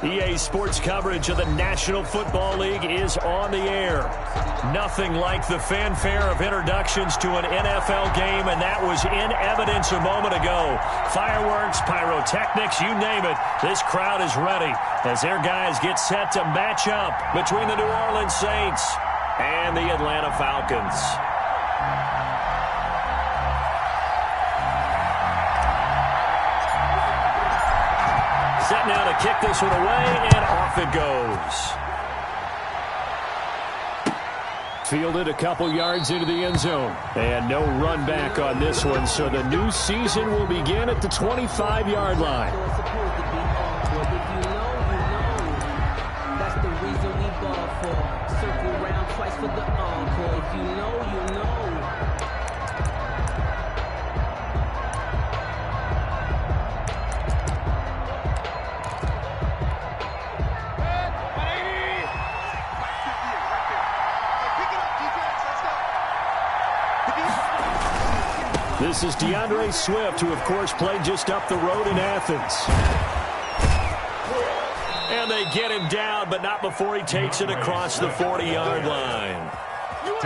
EA Sports coverage of the National Football League is on the air. Nothing like the fanfare of introductions to an NFL game, and that was in evidence a moment ago. Fireworks, pyrotechnics, you name it. This crowd is ready as their guys get set to match up between the New Orleans Saints and the Atlanta Falcons. Set now to kick this one away, and off it goes. Fielded a couple yards into the end zone. And no run back on this one, so the new season will begin at the 25-yard line. That's the reason we ball for. Circle round twice for the encore. If you know, you know. This is DeAndre Swift, who, of course, played just up the road in Athens. And they get him down, but not before he takes it across the 40-yard line.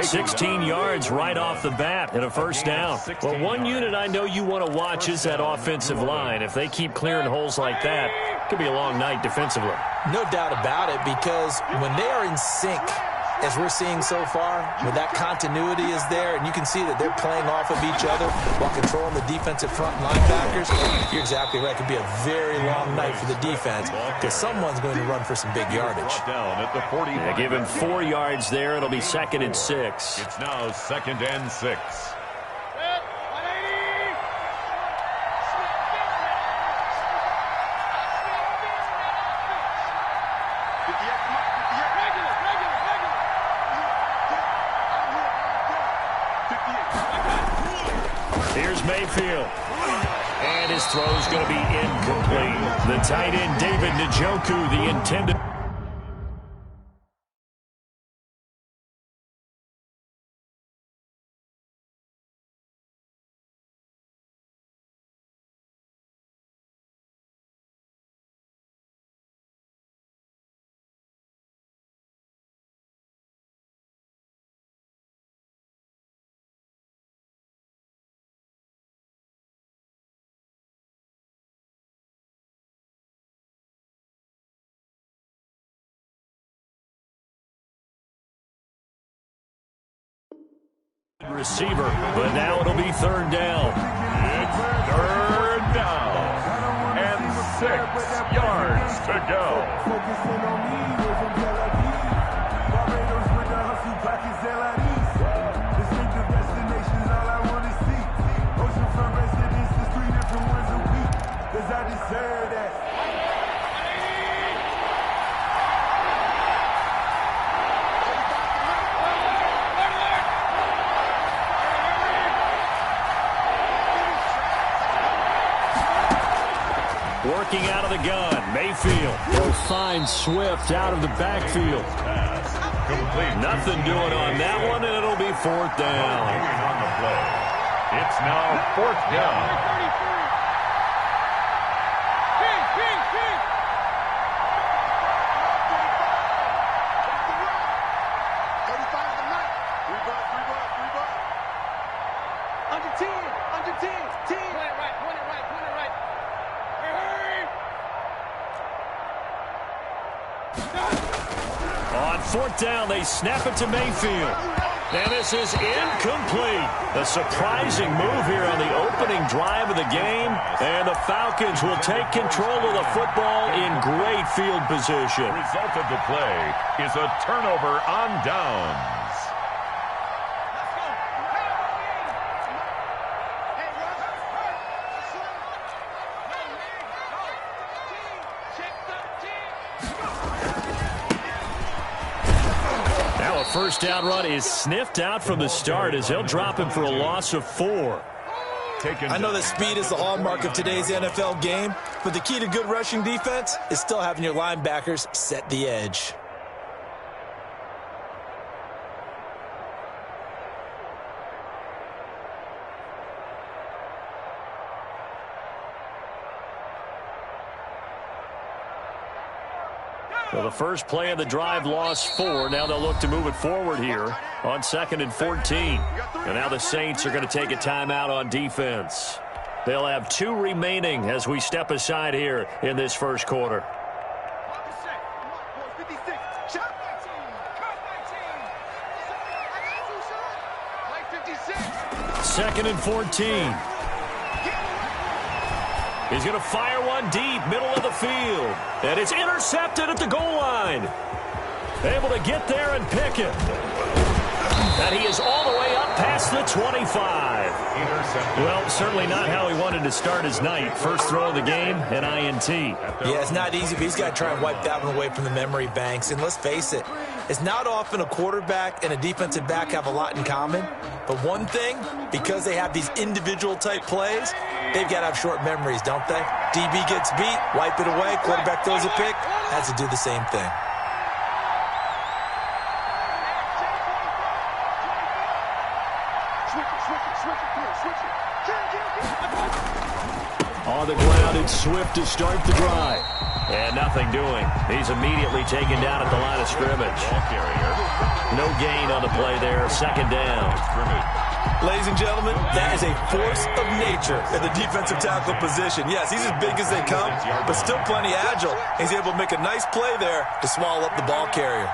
16 yards right off the bat and a first down. Well, one unit I know you want to watch is that offensive line. If they keep clearing holes like that, it could be a long night defensively. No doubt about it, because when they are in sync, as we're seeing so far, where that continuity is there, and you can see that they're playing off of each other while controlling the defensive front linebackers, you're exactly right. It could be a very long night for the defense because someone's going to run for some big yardage. Yeah, give him 4 yards there. It'll be 2nd and 6. It's now 2nd and 6. Here's Mayfield. And his throw's going to be incomplete. The tight end, David Njoku, the intended. Receiver, but now it'll be 3rd down. It's 3rd down and 6 yards to go. Working out of the gun, Mayfield will find Swift out of the backfield. Nothing doing on that one, and it'll be 4th down. On the play. It's now 4th down. On 4th down, they snap it to Mayfield. And this is incomplete. A surprising move here on the opening drive of the game. And the Falcons will take control of the football in great field position. The result of the play is a turnover on downs. First down run is sniffed out from the start as they'll drop him for a loss of 4. I know that speed is the hallmark of today's NFL game, but the key to good rushing defense is still having your linebackers set the edge. Well, the first play of the drive lost 4. Now they'll look to move it forward here on 2nd and 14. And now the Saints are going to take a timeout on defense. They'll have 2 remaining as we step aside here in this first quarter. 2nd and 14. He's going to fire one deep, middle of the field. And it's intercepted at the goal line. Able to get there and pick it. And he is all the way up past the 25. Well, certainly not how he wanted to start his night. First throw of the game, an INT. Yeah, it's not easy, but he's got to try and wipe that one away from the memory banks. And let's face it, it's not often a quarterback and a defensive back have a lot in common. But one thing, because they have these individual type plays, they've got to have short memories, don't they? DB gets beat, wipe it away, quarterback throws a pick, has to do the same thing. On the ground, it's Swift to start the drive. And nothing doing. He's immediately taken down at the line of scrimmage. No gain on the play there. 2nd down. Ladies and gentlemen, that is a force of nature in the defensive tackle position. Yes, he's as big as they come, but still plenty agile. He's able to make a nice play there to swallow up the ball carrier.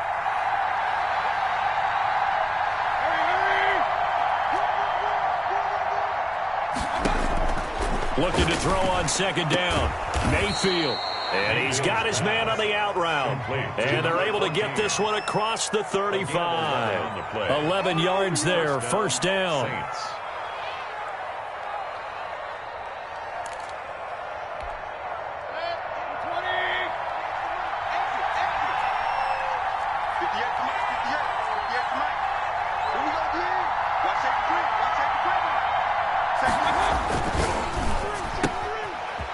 Looking to throw on 2nd down. Mayfield. And he's got his man on the out route. And they're able to get this one across the 35. 11 yards there, 1st down.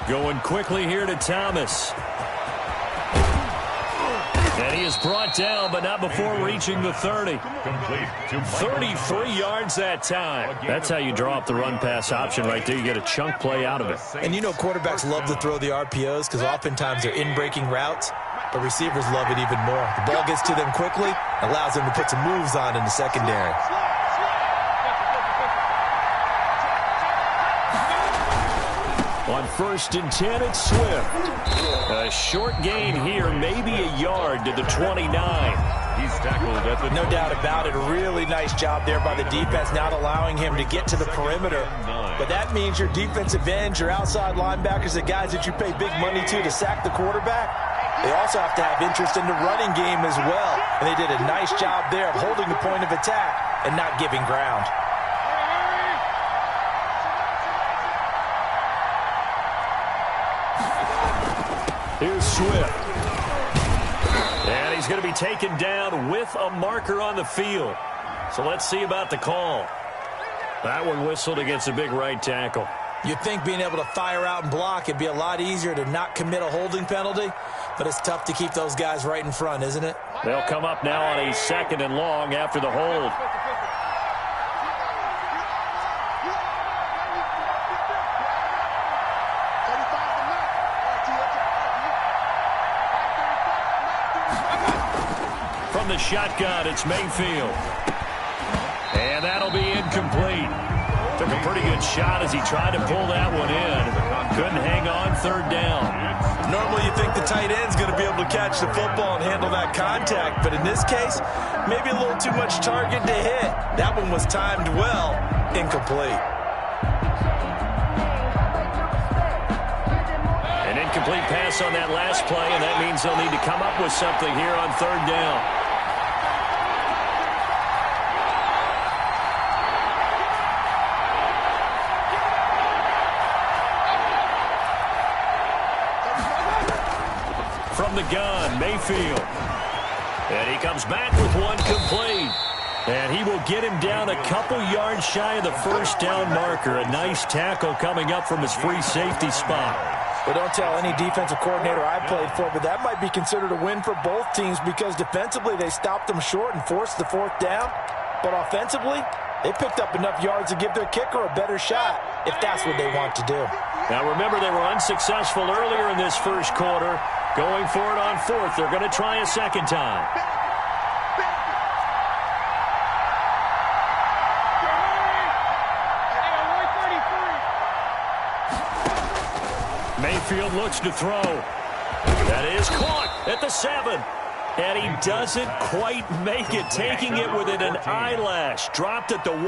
Going quickly here to Thomas. And he is brought down, but not before reaching the 30. 33 yards that time. That's how you draw up the run-pass option right there. You get a chunk play out of it. And you know quarterbacks love to throw the RPOs because oftentimes they're in-breaking routes, but receivers love it even more. The ball gets to them quickly, allows them to put some moves on in the secondary. On 1st and 10, it's Swift. A short gain here, maybe a yard to the 29. He's tackled at the... No doubt about it. A really nice job there by the defense, not allowing him to get to the perimeter. But that means your defensive ends, your outside linebackers, the guys that you pay big money to sack the quarterback, they also have to have interest in the running game as well. And they did a nice job there of holding the point of attack and not giving ground. Here's Swift. And he's going to be taken down with a marker on the field. So let's see about the call. That one whistled against a big right tackle. You'd think being able to fire out and block it'd be a lot easier to not commit a holding penalty, but it's tough to keep those guys right in front, isn't it? They'll come up now on a 2nd and long after the hold. From the shotgun, it's Mayfield. And that'll be incomplete. Took a pretty good shot as he tried to pull that one in. Couldn't hang on, 3rd down. Normally you think the tight end's going to be able to catch the football and handle that contact, but in this case, maybe a little too much target to hit. That one was timed well, incomplete. An incomplete pass on that last play, and that means they'll need to come up with something here on 3rd down. From the gun, Mayfield. And he comes back with one complete. And he will get him down a couple yards shy of the 1st down marker. A nice tackle coming up from his free safety spot. Well, don't tell any defensive coordinator I played for, but that might be considered a win for both teams because defensively they stopped them short and forced the 4th down. But offensively, they picked up enough yards to give their kicker a better shot if that's what they want to do. Now remember, they were unsuccessful earlier in this first quarter. Going for it on fourth. They're going to try a second time. Mayfield looks to throw. That is caught at the 7. And he doesn't quite make it, taking it within an eyelash. Dropped at the 1.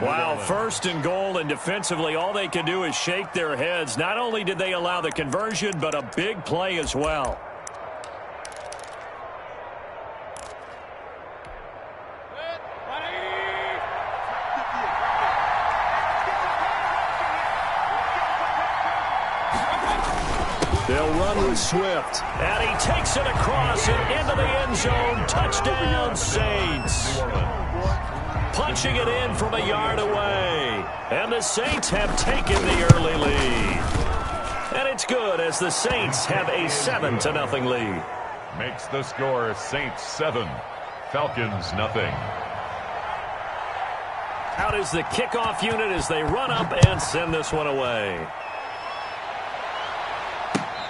Wow, first and goal, and defensively all they can do is shake their heads. Not only did they allow the conversion, but a big play as well. They'll run with Swift. And he takes it across and into the end zone. Touchdown, Saints. Punching it in from a yard away. And the Saints have taken the early lead. And it's good as the Saints have a 7-0 lead. Makes the score Saints 7, Falcons nothing. Out is the kickoff unit as they run up and send this one away.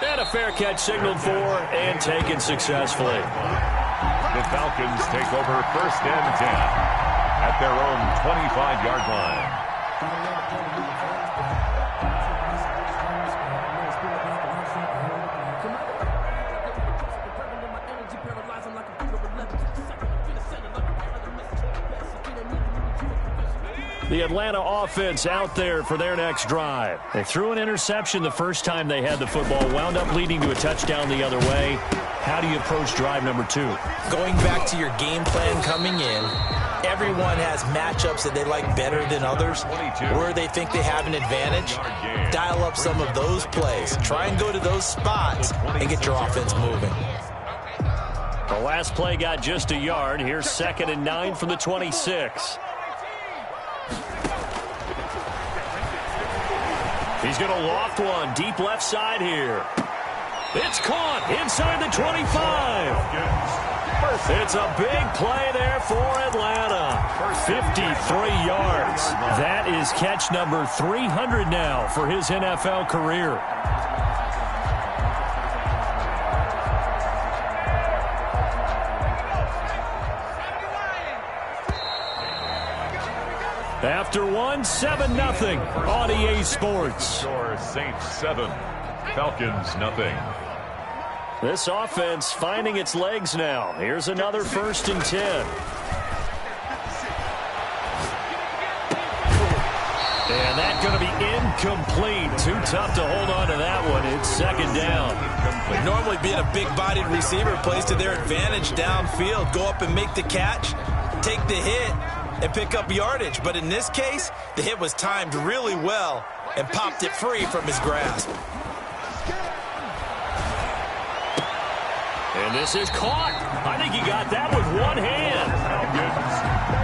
And a fair catch signaled for and taken successfully. The Falcons take over 1st and 10 at their own 25-yard line. The Atlanta offense out there for their next drive. They threw an interception the first time they had the football, wound up leading to a touchdown the other way. How do you approach drive number 2? Going back to your game plan coming in, everyone has matchups that they like better than others, where they think they have an advantage. Dial up some of those plays. Try and go to those spots and get your offense moving. The last play got just a yard. Here's 2nd and 9 from the 26. He's going to loft one deep left side here. It's caught inside the 25. It's a big play there for Atlanta. 53 yards. That is catch number 300 now for his NFL career. After 7-0 on EA Sports. Score Saints 7, Falcons nothing. This offense finding its legs now. Here's another 1st and 10. And that's going to be incomplete. Too tough to hold on to that one. It's 2nd down. Normally being a big-bodied receiver plays to their advantage downfield. Go up and make the catch, take the hit, and pick up yardage. But in this case, the hit was timed really well and popped it free from his grasp. And this is caught. I think he got that with one hand.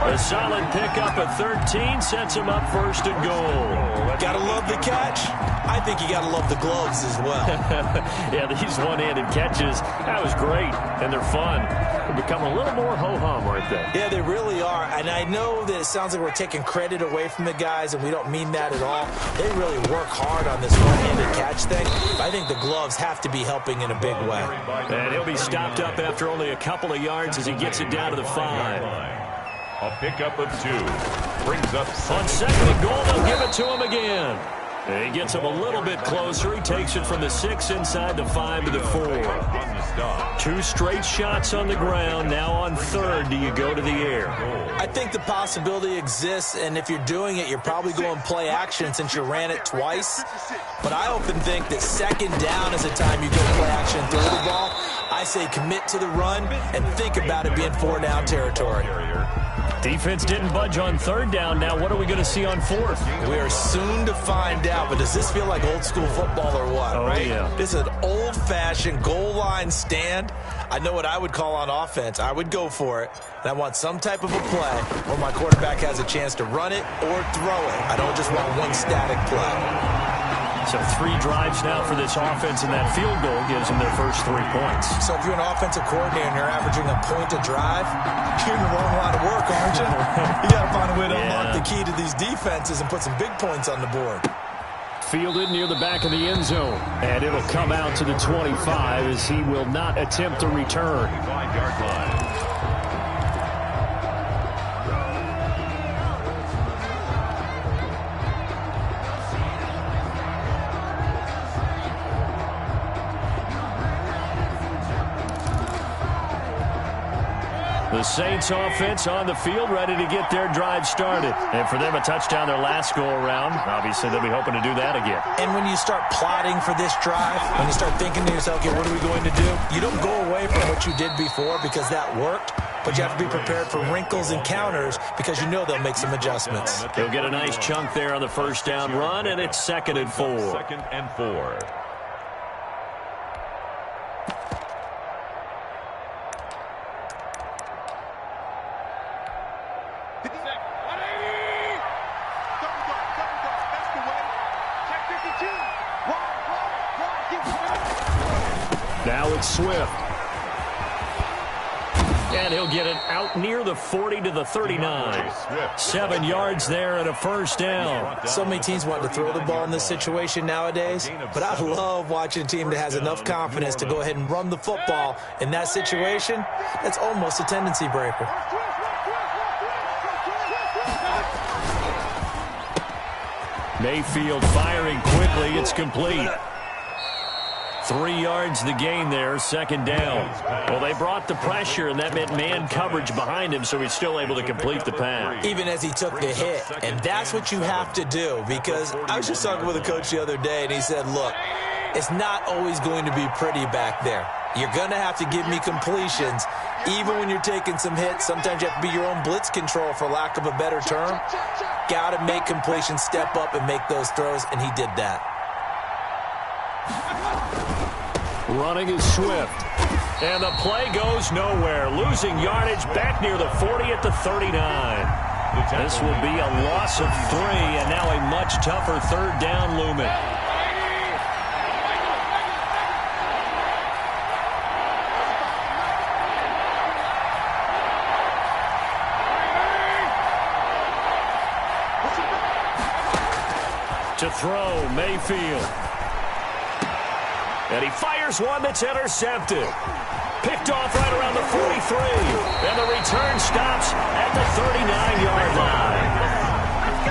A solid pickup at 13 sets him up 1st and goal. Gotta love the catch. I think you gotta love the gloves as well. Yeah, these one-handed catches, that was great, and they're fun. They become a little more ho-hum, aren't they? Yeah, they really are. And I know that it sounds like we're taking credit away from the guys, and we don't mean that at all. They really work hard on this one-handed catch thing. I think the gloves have to be helping in a big way. And he'll be stopped up after only a couple of yards as he gets it down to the 5. A pickup of 2. Brings up on 2nd and goal, they'll give it to him again. And he gets him a little bit closer. He takes it from the 6 inside the 5 to the 4. 2 straight shots on the ground. Now on 3rd, do you go to the air? I think the possibility exists, and if you're doing it, you're probably going play action since you ran it twice. But I often think that 2nd down is the time you go play action and throw the ball. I say commit to the run and think about it being 4-down territory. Defense didn't budge on 3rd down. Now what are we going to see on 4th? We are soon to find out, but does this feel like old school football or what? Oh, right? Yeah. This is an old-fashioned goal line stand. I know what I would call on offense. I would go for it, and I want some type of a play where my quarterback has a chance to run it or throw it. I don't just want one static play. So 3 drives now for this offense, and that field goal gives them their first 3 points. So if you're an offensive coordinator and you're averaging a point a drive, you're in the wrong line of work, aren't you? You got to find a way to unlock the key to these defenses and put some big points on the board. Fielded near the back of the end zone. And it'll come out to the 25 as he will not attempt to return. 5-yard line. The Saints offense on the field, ready to get their drive started. And for them, a touchdown their last go-around. Obviously, they'll be hoping to do that again. And when you start plotting for this drive, when you start thinking to yourself, okay, what are we going to do? You don't go away from what you did before because that worked, but you have to be prepared for wrinkles and counters because you know they'll make some adjustments. He'll get a nice chunk there on the first down run, and it's 2nd and 4. 2nd and 4. Now it's Swift. And he'll get it out near the 40 to the 39. 7 yards there and a first down. So many teams want to throw the ball in this situation nowadays, but I love watching a team that has enough confidence to go ahead and run the football in that situation. That's almost a tendency breaker. Mayfield firing quickly. It's complete. 3 yards the gain there, 2nd down. Well, they brought the pressure, and that meant man coverage behind him, so he's still able to complete the pass. Even as he took the hit, and that's what you have to do, because I was just talking with a coach the other day, and he said, look, it's not always going to be pretty back there. You're going to have to give me completions, even when you're taking some hits. Sometimes you have to be your own blitz control, for lack of a better term. Got to make completions, step up, and make those throws, and he did that. Running is Swift. And the play goes nowhere. Losing yardage back near the 40 at the 39. This will be a loss of 3, and now a much tougher 3rd down looming. To throw, Mayfield. And he fires one that's intercepted. Picked off right around the 43. And the return stops at the 39-yard line.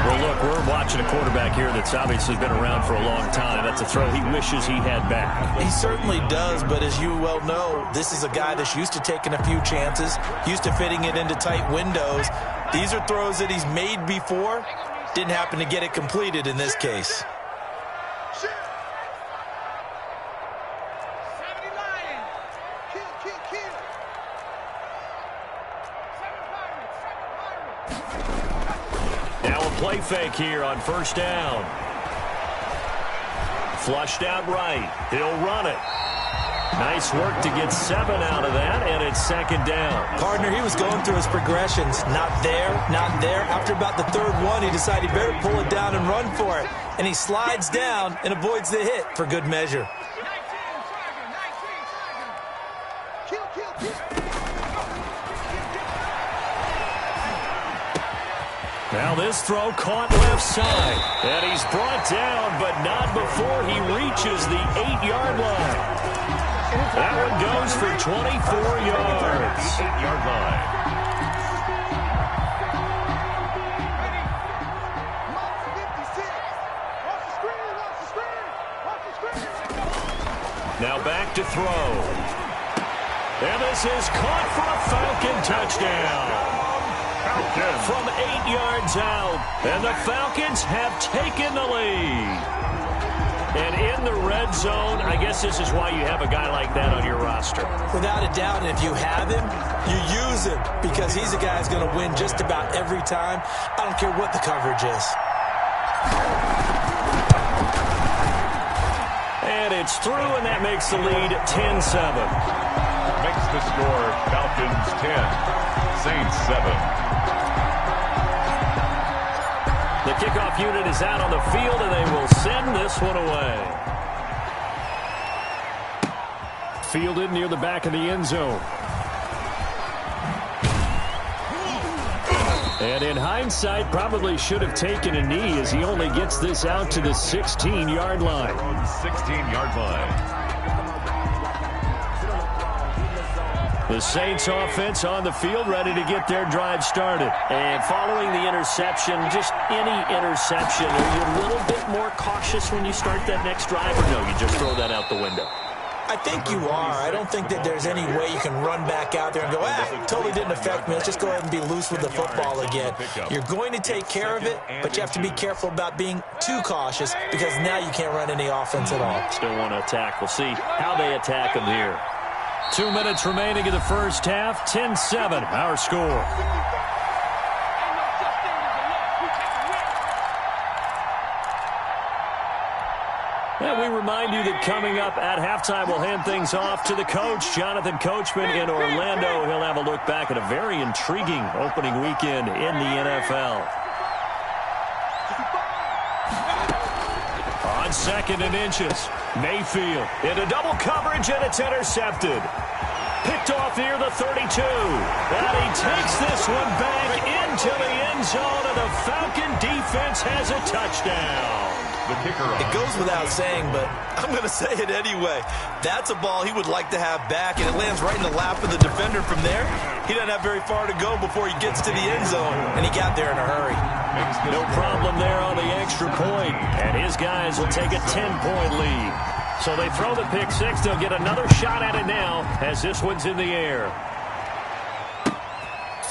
Well, look, we're watching a quarterback here that's obviously been around for a long time. That's a throw he wishes he had back. He certainly does, but as you well know, this is a guy that's used to taking a few chances, used to fitting it into tight windows. These are throws that he's made before. Didn't happen to get it completed in this case. Now a play fake here on 1st down. Flushed out right. He'll run it. Nice work to get 7 out of that, and it's 2nd down. Partner, he was going through his progressions. Not there, not there. After about the 3rd one, he decided he better pull it down and run for it. And he slides down and avoids the hit for good measure. Now this throw caught left side. And he's brought down, but not before he reaches the 8-yard line. That one goes for 24 yards. 8-yard line. Now back to throw. And this is caught for a Falcon touchdown. From 8 yards out. And the Falcons have taken the lead. And in the red zone, I guess this is why you have a guy like that on your roster. Without a doubt, and if you have him, you use him because he's a guy who's going to win just about every time. I don't care what the coverage is. And it's through, and that makes the lead 10-7. Makes the score Falcons 10, Saints 7. The kickoff unit is out on the field, and they will send this one away. Fielded near the back of the end zone. And in hindsight, probably should have taken a knee as he only gets this out to the 16-yard line. 16-yard line. The Saints offense on the field, ready to get their drive started. And following the interception, just any interception, are you a little bit more cautious when you start that next drive, or no, you just throw that out the window? I think you are. I don't think that there's any way you can run back out there and go, totally didn't affect me. Let's just go ahead and be loose with the football again. You're going to take care of it, but you have to be careful about being too cautious because now you can't run any offense at all. Still want to attack. We'll see how they attack them here. 2 minutes remaining in the first half. 10-7, our score. And we remind you that coming up at halftime, we'll hand things off to the coach, Jonathan Coachman in Orlando. He'll have a look back at a very intriguing opening weekend in the NFL. On 2nd and inches, Mayfield into double coverage, and it's intercepted. Picked off near the 32. And he takes this one back into the end zone, and the Falcon defense has a touchdown. It goes without saying, but I'm going to say it anyway. That's a ball he would like to have back, and it lands right in the lap of the defender from there. He doesn't have very far to go before he gets to the end zone, and he got there in a hurry. No problem there on the extra point, and his guys will take a 10-point lead. So they throw the pick six. They'll get another shot at it now as this one's in the air.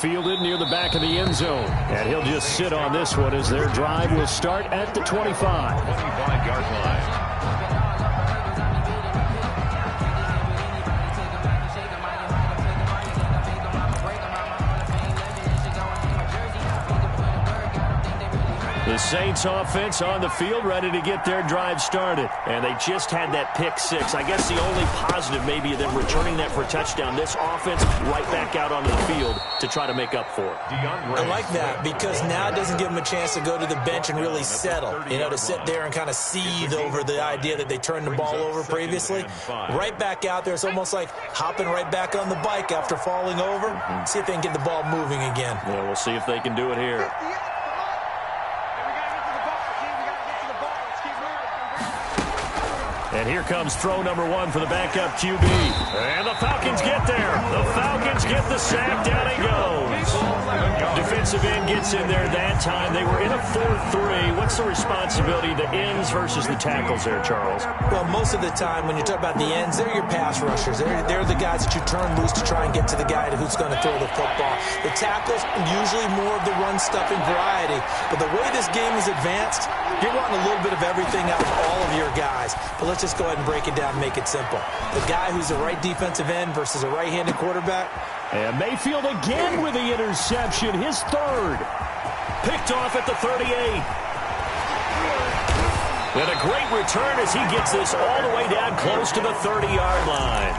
Fielded near the back of the end zone. And he'll just sit on this one as their drive will start at the 25. 25-yard line. The Saints offense on the field, ready to get their drive started. And they just had that pick six. I guess the only positive maybe of them returning that for a touchdown. This offense right back out onto the field to try to make up for it. I like that because now it doesn't give them a chance to go to the bench and really settle. You know, to sit there and kind of seethe over the idea that they turned the ball over previously. Right back out there. It's almost like hopping right back on the bike after falling over. See if they can get the ball moving again. Yeah, we'll see if they can do it here. And here comes throw number one for the backup QB. And the Falcons get there. The Falcons get the sack. Down he goes. Defensive end gets in there that time. They were in a 4-3. What's the responsibility, the ends versus the tackles there, Charles? Well, most of the time when you talk about the ends, they're your pass rushers. They're the guys that you turn loose to try and get to the guy who's going to throw the football. The tackles, usually more of the run-stuffing variety. But the way this game is advanced, you're wanting a little bit of everything out of all of your guys. But let's just go ahead and break it down and make it simple. The guy who's a right defensive end versus a right-handed quarterback. And Mayfield again with the interception, his third. Picked off at the 38. And a great return as he gets this all the way down close to the 30-yard line.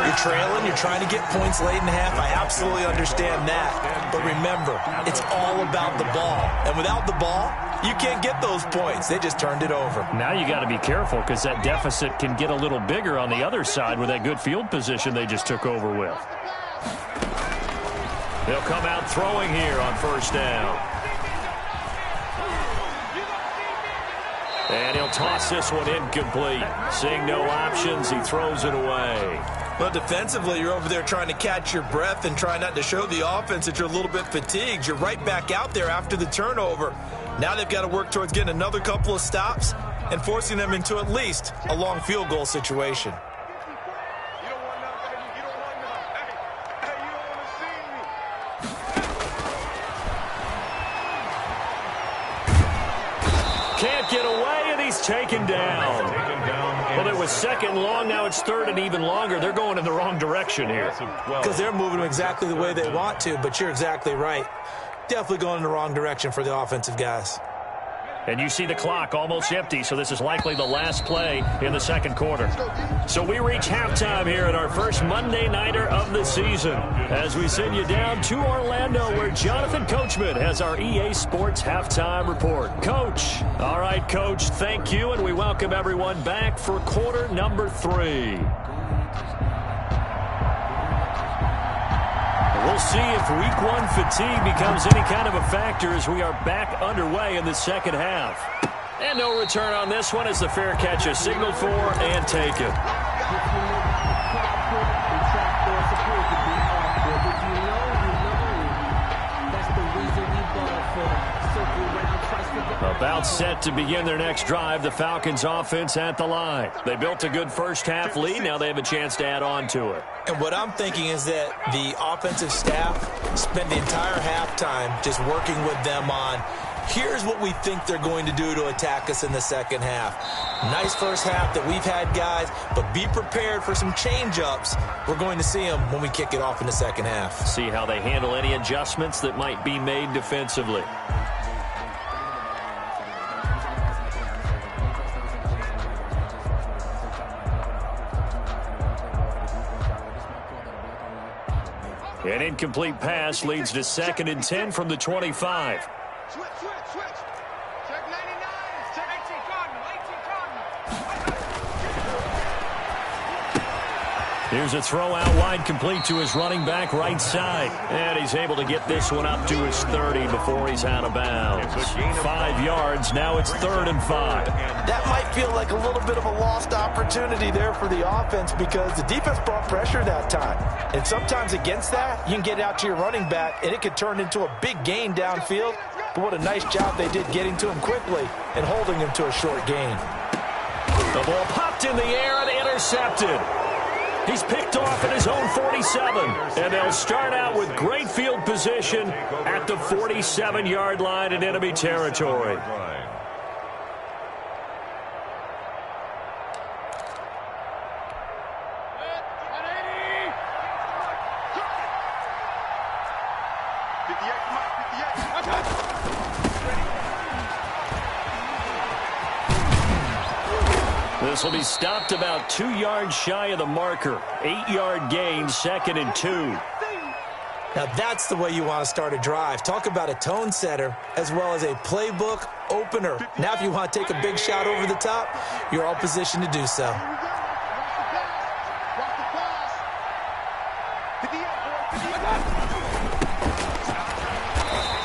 You're trailing, you're trying to get points late in the half. I absolutely understand that. But remember, it's all about the ball. And without the ball, you can't get those points. They just turned it over. Now you got to be careful because that deficit can get a little bigger on the other side with that good field position they just took over with. They'll come out throwing here on first down. And he'll toss this one incomplete. Seeing no options, he throws it away. Well, defensively, you're over there trying to catch your breath and try not to show the offense that you're a little bit fatigued. You're right back out there after the turnover. Now they've got to work towards getting another couple of stops and forcing them into at least a long field goal situation. Can't get away, and he's taken down. Well, it was second long. Now it's third and even longer. They're going in the wrong direction here. Because they're moving exactly the way they want to, but you're exactly right. Definitely going in the wrong direction for the offensive guys. And you see the clock almost empty, so this is likely the last play in the second quarter. So we reach halftime here at our first Monday Nighter of the season as we send you down to Orlando where Jonathan Coachman has our EA Sports Halftime Report. Coach. All right, Coach, thank you, and we welcome everyone back for quarter number 3. We'll see if week one fatigue becomes any kind of a factor as we are back underway in the second half. And no return on this one as the fair catch is signaled for and taken. About set to begin their next drive, the Falcons offense at the line. They built a good first half lead. Now they have a chance to add on to it. And what I'm thinking is that the offensive staff spent the entire halftime just working with them on, here's what we think they're going to do to attack us in the second half. Nice first half that we've had, guys, but be prepared for some change-ups. We're going to see them when we kick it off in the second half. See how they handle any adjustments that might be made defensively. An incomplete pass leads to 2nd and 10 from the 25. Switch. Check 99. Check 18 Cardinal. Here's a throw out wide, complete to his running back right side. And he's able to get this one up to his 30 before he's out of bounds. 5 yards. Now it's 3rd and 5. That might feel like a little bit of a lost opportunity there for the offense because the defense brought pressure that time. And sometimes against that, you can get out to your running back, and it could turn into a big gain downfield. But what a nice job they did getting to him quickly and holding him to a short gain. The ball popped in the air and intercepted. He's picked off at his own 47. And they'll start out with great field position at the 47-yard line in enemy territory. This will be stopped about 2 yards shy of the marker. 8-yard gain, 2nd and 2. Now that's the way you want to start a drive. Talk about a tone setter as well as a playbook opener. Now if you want to take a big shot over the top, you're all positioned to do so.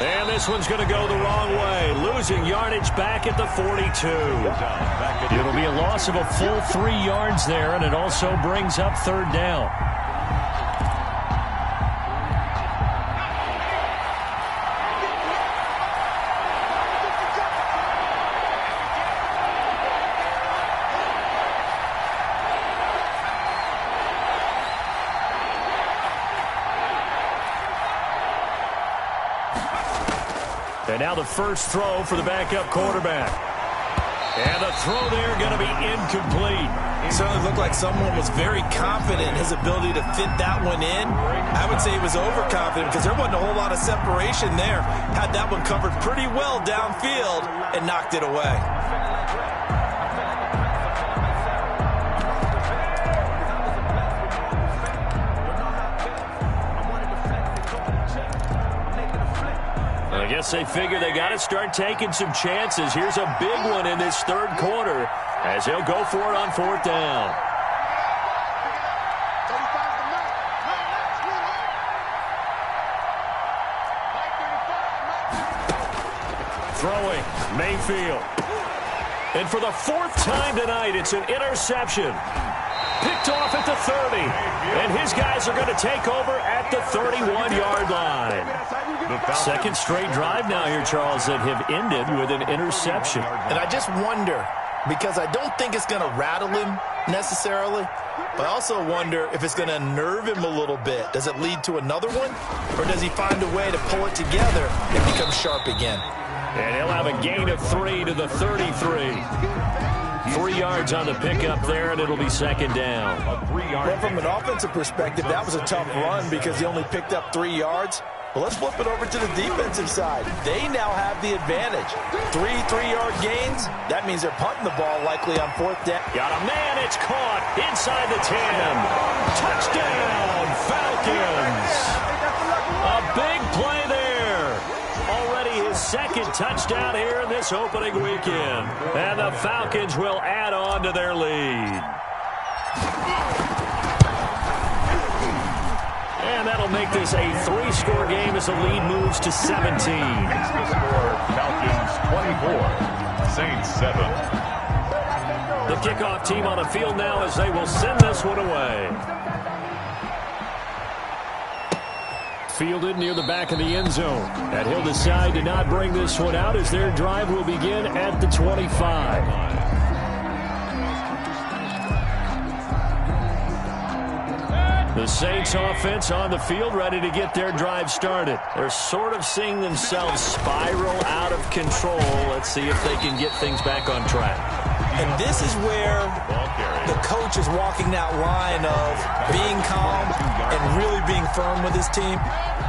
And this one's going to go the wrong way. Losing yardage back at the 42. It'll be a loss of a full 3 yards there, and it also brings up 3rd down. And now the first throw for the backup quarterback. And the throw there going to be incomplete. It certainly looked like someone was very confident in his ability to fit that one in. I would say he was overconfident because there wasn't a whole lot of separation there. Had that one covered pretty well downfield and knocked it away. I guess they figure they got to start taking some chances. Here's a big one in this 3rd quarter as they'll go for it on 4th down. Throwing, Mayfield. And for the 4th time tonight, it's an interception. Picked off at the 30. And his guys are going to take over at the 31-yard line. 2nd straight drive now here, Charles, that have ended with an interception. And I just wonder, because I don't think it's going to rattle him necessarily, but I also wonder if it's going to nerve him a little bit. Does it lead to another one? Or does he find a way to pull it together and become sharp again? And he'll have a gain of 3 to the 33. 3 yards on the pickup there, and it'll be 2nd down. Well, from an offensive perspective, that was a tough run because he only picked up 3 yards. Well, let's flip it over to the defensive side. They now have the advantage. 3 3-yard gains. That means they're punting the ball likely on 4th down. Got a man. It's caught inside the 10. Touchdown, Falcons. A big play there. Already his 2nd touchdown here in this opening weekend. And the Falcons will add on to their lead. And that'll make this a 3-score game as the lead moves to 17. It's the score, Falcons 24, Saints 7. The kickoff team on the field now as they will send this one away. Fielded near the back of the end zone. And he'll decide to not bring this one out as their drive will begin at the 25. The Saints offense on the field ready to get their drive started. They're sort of seeing themselves spiral out of control. Let's see if they can get things back on track. And this is where the coach is walking that line of being calm and really being firm with his team.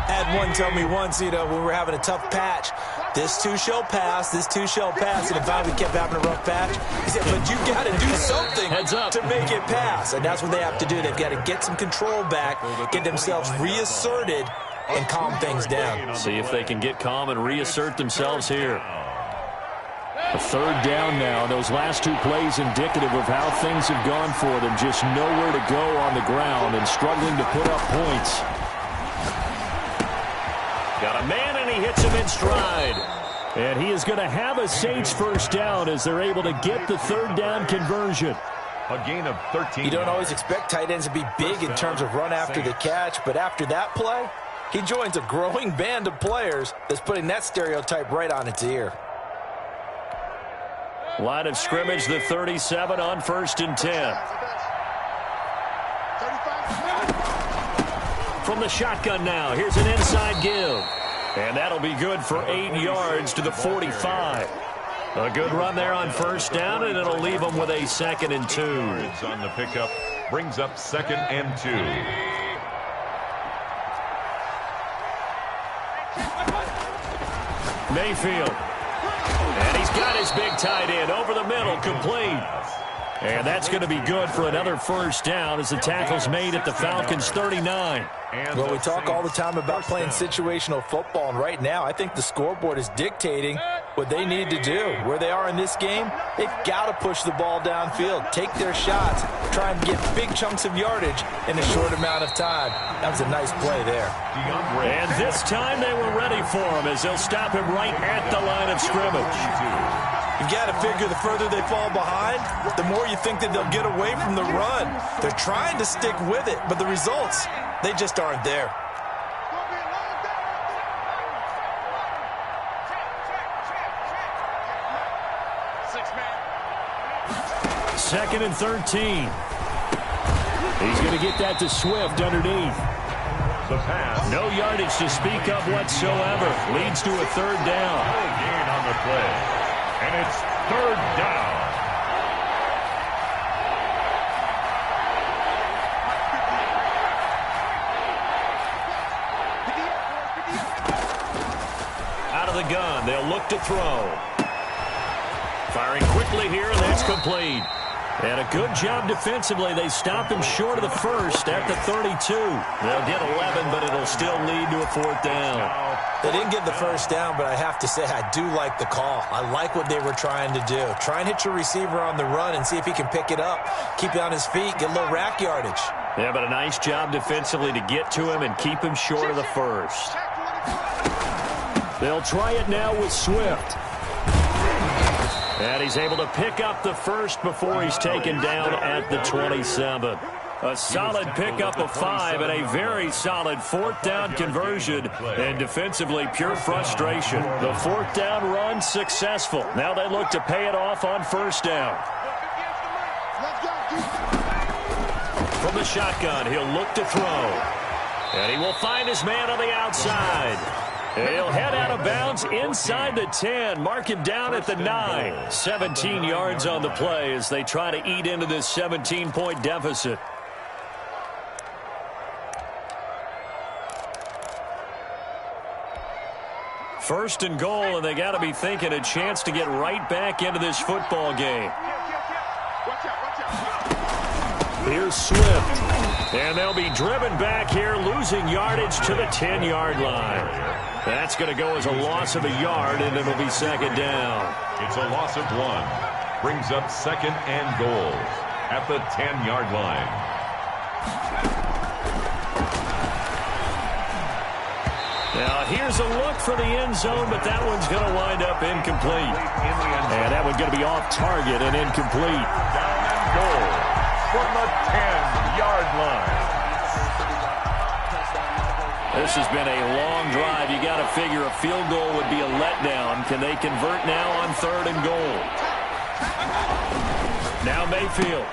I had one tell me once, when we were having a tough patch, this too shall pass, this too shall pass. And finally we kept having a rough patch. He said, but you got to do something to make it pass. And that's what they have to do. They've got to get some control back, get themselves reasserted, and calm things down. See if they can get calm and reassert themselves here. A third down now. Those last two plays indicative of how things have gone for them. Just nowhere to go on the ground and struggling to put up points. Got a man, and he hits him in stride. And he is going to have a Saints first down as they're able to get the third down conversion. A gain of 13. You don't always expect tight ends to be big in terms of run after the catch, but after that play, he joins a growing band of players that's putting that stereotype right on its ear. Line of scrimmage, the 37 on 1st and 10. From the shotgun now, here's an inside give. And that'll be good for 8 yards to the 45. A good run there on first down, and it'll leave them with a 2nd and 2. On the pickup, brings up 2nd and 2. Mayfield. And he's got his big tight end over the middle, complete. And that's going to be good for another first down as the tackle's made at the Falcons' 39. Well, we talk all the time about playing situational football, and right now I think the scoreboard is dictating what they need to do. Where they are in this game, they've got to push the ball downfield, take their shots, try and get big chunks of yardage in a short amount of time. That was a nice play there. And this time they were ready for him as they'll stop him right at the line of scrimmage. You've got to figure the further they fall behind, the more you think that they'll get away from the run. They're trying to stick with it, but the results, they just aren't there. Second and 13. He's going to get that to Swift underneath. The pass. No yardage to speak of whatsoever. Leads to a third down. No gain on the play. And it's third down. Out of the gun, they'll look to throw. Firing quickly here, and that's complete. And a good job defensively. They stop him short of the first at the 32. They'll get 11, but it'll still lead to a fourth down. They didn't get the first down, but I have to say I do like the call. I like what they were trying to do. Try and hit your receiver on the run and see if he can pick it up. Keep it on his feet, get a little rack yardage. Yeah, but a nice job defensively to get to him and keep him short of the first. They'll try it now with Swift. And he's able to pick up the first before he's taken down at the 27. A solid pickup of 5 and a very solid fourth down conversion. And defensively, pure frustration. The fourth down run successful. Now they look to pay it off on first down. From the shotgun, he'll look to throw. And he will find his man on the outside. He'll head out of bounds inside the 10. Mark him down at the 9. 17 yards on the play as they try to eat into this 17-point deficit. First and goal, and they got to be thinking a chance to get right back into this football game. Here's Swift. And they'll be driven back here, losing yardage to the 10-yard line. That's going to go as a loss of a yard, and it'll be second down. It's a loss of 1. Brings up second and goal at the 10-yard line. Now, here's a look for the end zone, but that one's going to wind up incomplete. And that one's going to be off target and incomplete. Down and goal from the 10-yard line. This has been a long drive. You got to figure a field goal would be a letdown. Can they convert now on 3rd and goal? Now Mayfield.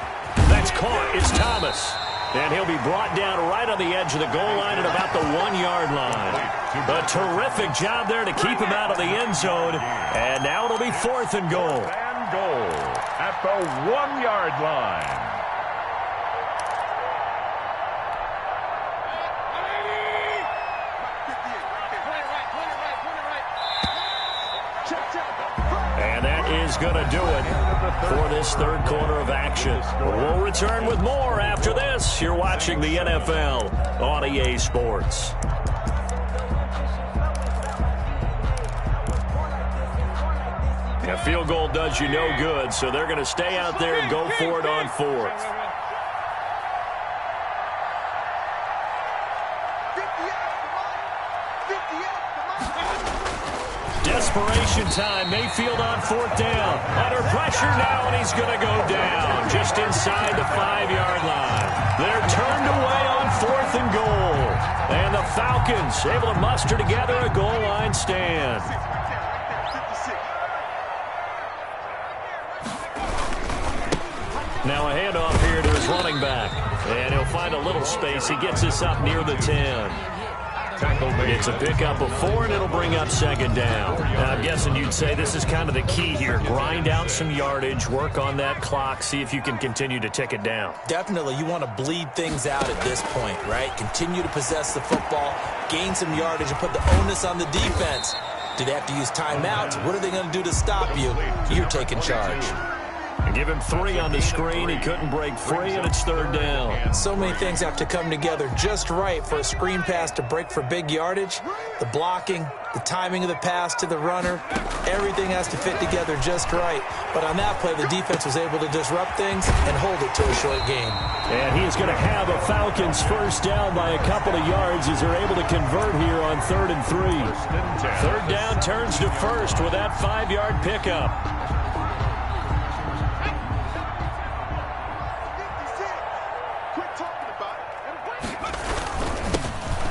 That's caught. It's Thomas. And he'll be brought down right on the edge of the goal line at about the 1-yard line. A terrific job there to keep him out of the end zone. And now it'll be 4th and goal. And goal at the 1-yard line. And that is going to do it for this 3rd quarter of action. We'll return with more after this. You're watching the NFL on EA Sports. A field goal does you no good, so they're going to stay out there and go for it on 4th. Desperation time. Mayfield on 4th down. Under pressure now, and he's going to go down just inside the 5-yard line. They're turned away on 4th and goal. And the Falcons able to muster together a goal line stand. Now a handoff here to his running back. And he'll find a little space. He gets this up near the 10. It's a pickup of 4, and it'll bring up 2nd down. Now, I'm guessing you'd say this is kind of the key here. Grind out some yardage, work on that clock, see if you can continue to tick it down. Definitely, you want to bleed things out at this point, right? Continue to possess the football, gain some yardage, and put the onus on the defense. Do they have to use timeouts? What are they going to do to stop you? You're taking charge. And give him 3 on the screen. He couldn't break free, and it's 3rd down. So many things have to come together just right for a screen pass to break for big yardage. The blocking, the timing of the pass to the runner, everything has to fit together just right. But on that play, the defense was able to disrupt things and hold it to a short game. And he is going to have a Falcons 1st down by a couple of yards as they're able to convert here on 3rd and 3. 3rd down turns to 1st with that 5-yard pickup.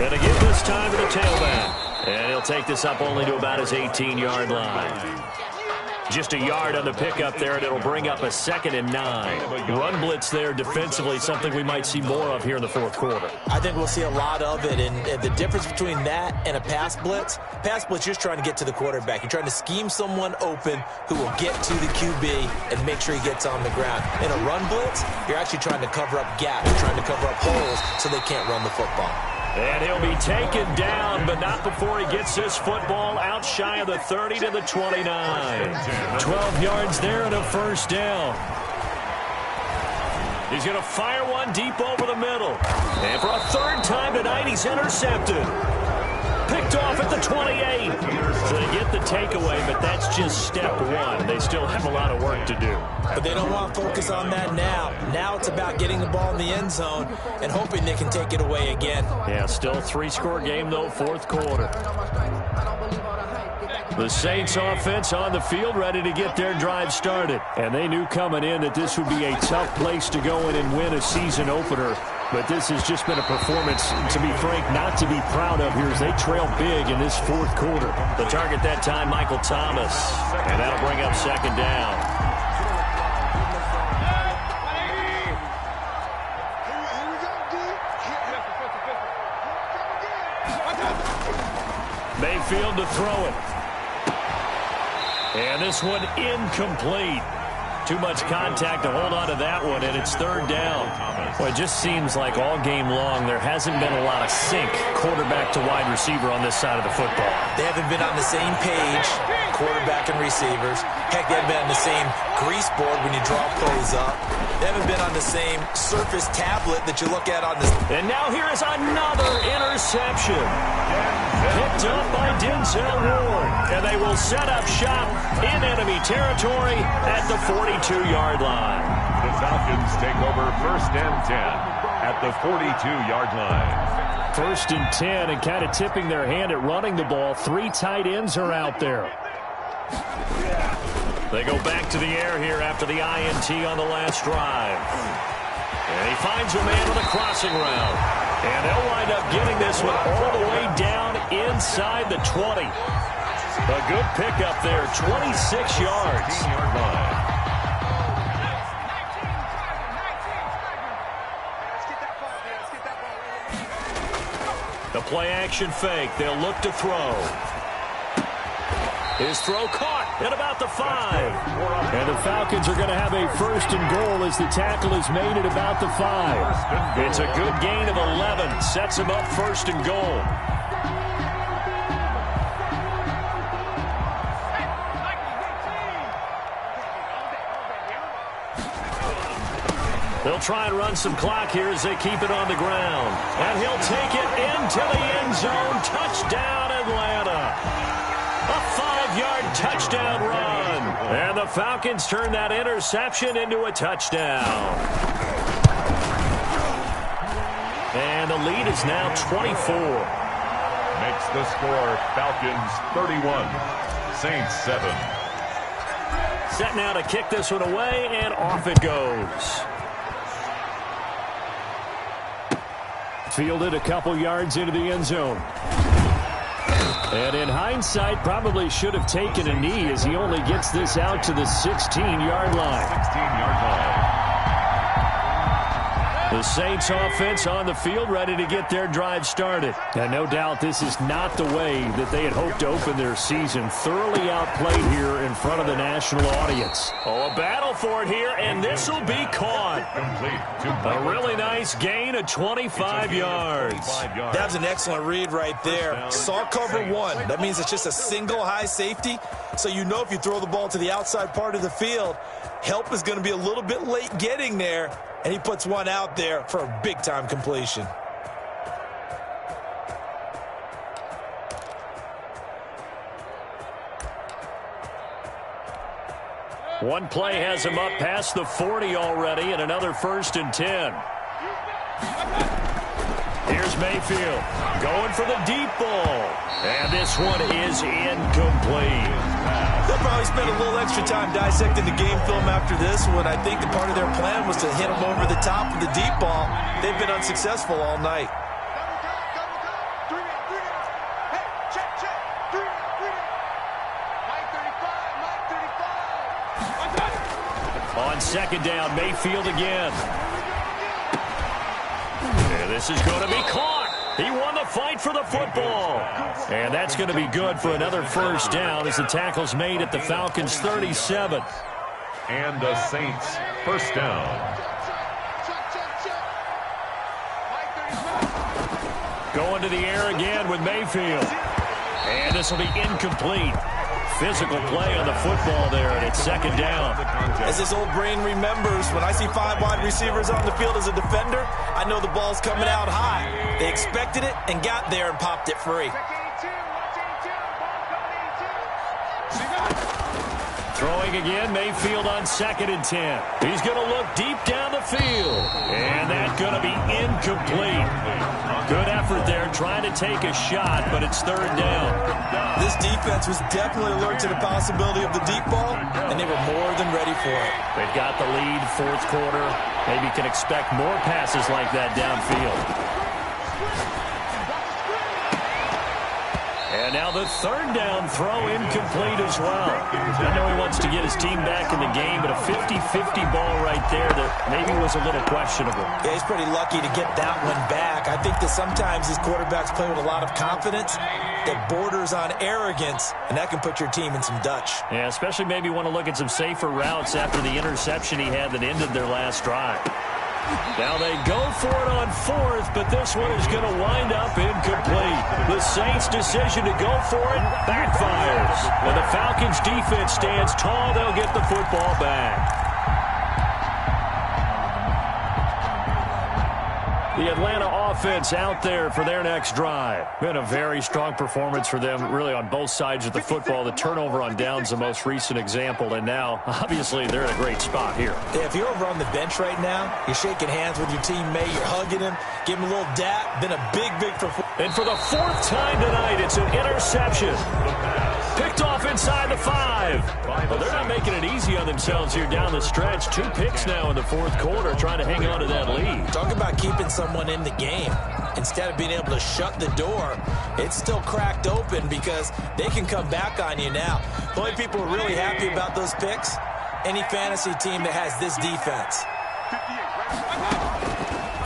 And again this time to the tailback. And he'll take this up only to about his 18-yard line. Just a yard on the pickup there, and it'll bring up a 2nd and 9. Run blitz there defensively, something we might see more of here in the 4th quarter. I think we'll see a lot of it, and the difference between that and a pass blitz, you're just trying to get to the quarterback. You're trying to scheme someone open who will get to the QB and make sure he gets on the ground. In a run blitz, you're actually trying to cover up gaps. You're trying to cover up holes so they can't run the football. And he'll be taken down, but not before he gets this football out shy of the 30 to the 29. 12 yards there and a 1st down. He's going to fire one deep over the middle. And for a 3rd time tonight, he's intercepted. Picked off at the 28. So they get the takeaway, but that's just step 1. They still have a lot of work to do. But they don't want to focus on that now. Now it's about getting the ball in the end zone and hoping they can take it away again. Yeah, still a 3-score game, though, 4th quarter. The Saints offense on the field ready to get their drive started. And they knew coming in that this would be a tough place to go in and win a season opener. But this has just been a performance, to be frank, not to be proud of here as they trail big in this 4th quarter. The target that time, Michael Thomas. And that'll bring up 2nd down. Mayfield to throw it. And this one incomplete. Too much contact to hold on to that one, and it's 3rd down. Well, it just seems like all game long there hasn't been a lot of sync quarterback to wide receiver on this side of the football. They haven't been on the same page, quarterback and receivers. Heck, they haven't been on the same grease board when you draw plays up. They haven't been on the same surface tablet that you look at on the... And now here is another interception. Picked up by Denzel Ward. And they will set up shop in enemy territory at the 42-yard line. The Falcons take over 1st and 10 at the 42-yard line. 1st and 10, and kind of tipping their hand at running the ball. 3 tight ends are out there. They go back to the air here after the INT on the last drive. And he finds a man on the crossing route. And they'll wind up getting this one all the way down inside the 20. A good pickup there, 26 yards. 16-yard line. The play-action fake. They'll look to throw. His throw caught at about the 5. And the Falcons are going to have a 1st and goal as the tackle is made at about the 5. It's a good gain of 11. Sets him up 1st and goal. They'll try and run some clock here as they keep it on the ground. And he'll take it into the end zone. Touchdown, Atlanta. A 5-yard touchdown run. And the Falcons turn that interception into a touchdown. And the lead is now 24. Makes the score Falcons 31, Saints 7. Set now to kick this one away, and off it goes. Fielded a couple yards into the end zone. And in hindsight, probably should have taken a knee as he only gets this out to the 16-yard line. 16-yard line. The Saints offense on the field, ready to get their drive started. And no doubt this is not the way that they had hoped to open their season. Thoroughly outplayed here in front of the national audience. Oh, a battle for it here, and this will be caught. A really nice gain of 25 yards. That's an excellent read right there. Saw cover 1. That means it's just a single high safety. So you know if you throw the ball to the outside part of the field, help is going to be a little bit late getting there. And he puts one out there for a big-time completion. One play has him up past the 40 already, and another 1st and 10. Here's Mayfield going for the deep ball. And this one is incomplete. They'll probably spend a little extra time dissecting the game film after this one. I think the part of their plan was to hit them over the top of the deep ball. They've been unsuccessful all night. On 2nd down, Mayfield again. And this is going to be caught. He won the fight for the football. And that's going to be good for another 1st down as the tackle's made at the Falcons' 37. And the Saints 1st down. Going to the air again with Mayfield. And this will be incomplete. Physical play on the football there, and it's 2nd down. As his old brain remembers, when I see 5 wide receivers on the field as a defender, I know the ball's coming out high. They expected it and got there and popped it free. Throwing again, Mayfield on 2nd and 10. He's going to look deep down the field. And that's going to be incomplete. Good effort there, trying to take a shot, but it's 3rd down. This defense was definitely alert to the possibility of the deep ball, and they were more than ready for it. They've got the lead, 4th quarter. Maybe can expect more passes like that downfield. And now the 3rd down throw incomplete as well. I know he wants to get his team back in the game, but a 50-50 ball right there that maybe was a little questionable. Yeah, he's pretty lucky to get that one back. I think that sometimes these quarterbacks play with a lot of confidence that borders on arrogance, and that can put your team in some Dutch. Yeah, especially maybe want to look at some safer routes after the interception he had that ended their last drive. Now they go for it on 4th, but this one is going to wind up incomplete. The Saints' decision to go for it backfires. And the Falcons' defense stands tall. They'll get the football back. The Atlanta offense out there for their next drive. Been a very strong performance for them, really, on both sides of the football. The turnover on downs, the most recent example, and now, obviously, they're in a great spot here. Yeah, if you're over on the bench right now, you're shaking hands with your teammate, you're hugging him, giving him a little dap. Been a big performance. And for the fourth time tonight, it's an interception. Picked off inside the 5. Well, they're not making it easy on themselves here down the stretch. 2 picks now in the fourth quarter, trying to hang on to that lead. Talk about keeping someone in the game. Instead of being able to shut the door, it's still cracked open because they can come back on you now. The only people who are really happy about those picks, any fantasy team that has this defense.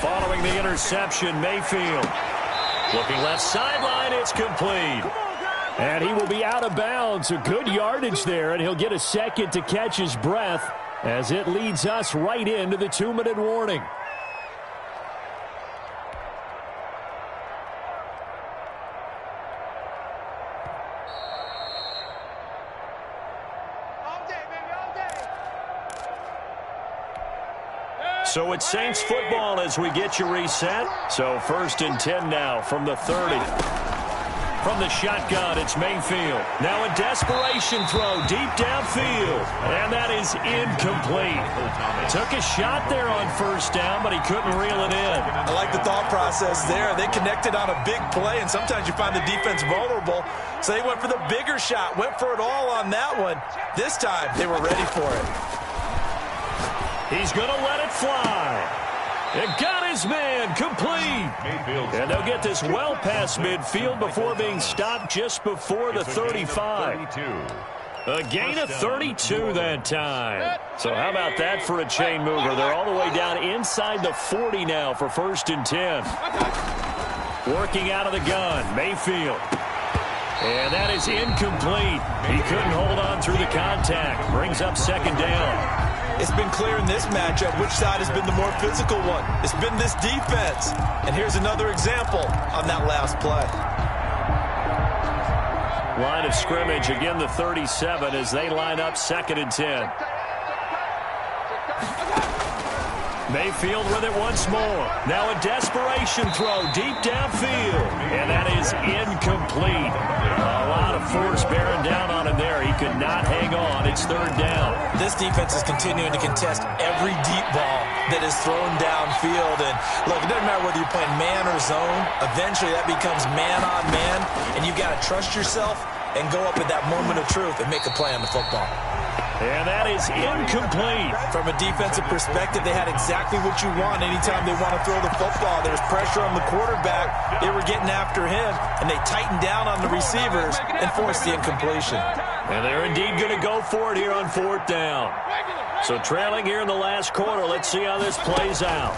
Following the interception, Mayfield. Looking left sideline, it's complete. And he will be out of bounds. A good yardage there, and he'll get a second to catch his breath as it leads us right into the 2-minute warning. So it's Saints football as we get you reset. So 1st and 10 now from the 30. From the shotgun, it's Mayfield. Now a desperation throw deep downfield. And that is incomplete. Took a shot there on 1st down, but he couldn't reel it in. I like the thought process there. They connected on a big play, and sometimes you find the defense vulnerable. So they went for the bigger shot, went for it all on that one. This time, they were ready for it. He's going to let it fly. It got his man complete. And they'll get this well past midfield before being stopped just before the 35. A gain of 32 that time. So how about that for a chain mover? They're all the way down inside the 40 now for 1st and 10. Working out of the gun, Mayfield. And that is incomplete. He couldn't hold on through the contact. Brings up 2nd down. It's been clear in this matchup which side has been the more physical one. It's been this defense. And here's another example on that last play. Line of scrimmage, again the 37 as they line up 2nd and 10. Mayfield with it once more. Now a desperation throw deep downfield. And that is incomplete. A lot of force bearing down on him there. He could not hang on. It's 3rd down. This defense is continuing to contest every deep ball that is thrown downfield. And look, it doesn't matter whether you're playing man or zone. Eventually that becomes man on man. And you've got to trust yourself and go up at that moment of truth and make a play on the football. And that is incomplete. From a defensive perspective, they had exactly what you want anytime they want to throw the football. There's pressure on the quarterback. They were getting after him, and they tightened down on the receivers and forced the incompletion. And they're indeed going to go for it here on 4th down. So trailing here in the last quarter, let's see how this plays out.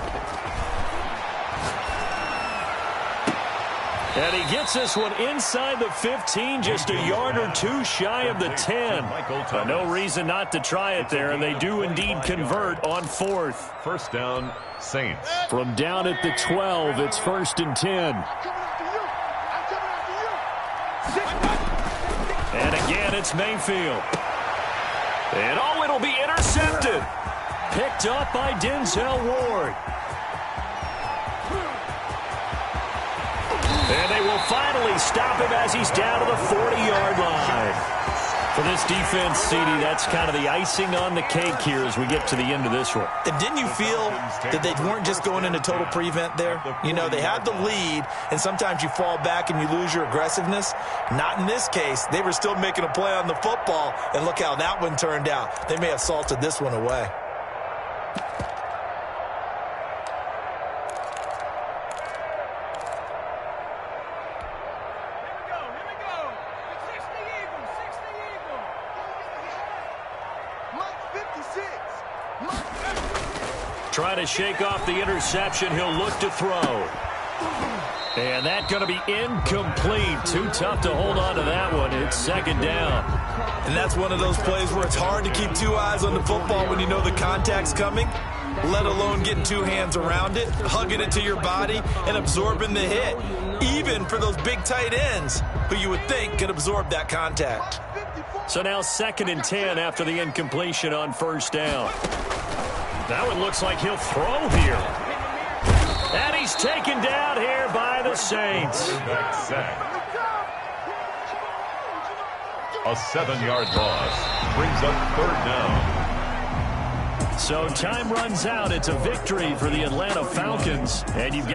And he gets this one inside the 15, just a yard or 2 shy of the 10. No reason not to try it there, and they do indeed convert on 4th. 1st down, Saints. From down at the 12, it's 1st and 10. And again, it's Mayfield. And oh, it'll be intercepted. Picked up by Denzel Ward. And they will finally stop him as he's down to the 40-yard line. For this defense, CD, that's kind of the icing on the cake here as we get to the end of this one. And didn't you feel that they weren't just going into total prevent there? You know, they had the lead, and sometimes you fall back and you lose your aggressiveness. Not in this case. They were still making a play on the football, and look how that one turned out. They may have salted this one away. Trying to shake off the interception. He'll look to throw. And that's going to be incomplete. Too tough to hold on to that one. It's 2nd down. And that's one of those plays where it's hard to keep 2 eyes on the football when you know the contact's coming, let alone getting 2 hands around it, hugging it to your body, and absorbing the hit. Even for those big tight ends who you would think could absorb that contact. So now 2nd and 10 after the incompletion on 1st down. That one looks like he'll throw here. And he's taken down here by the Saints. Sack. A 7-yard loss brings up 3rd down. So time runs out. It's a victory for the Atlanta Falcons. And you've got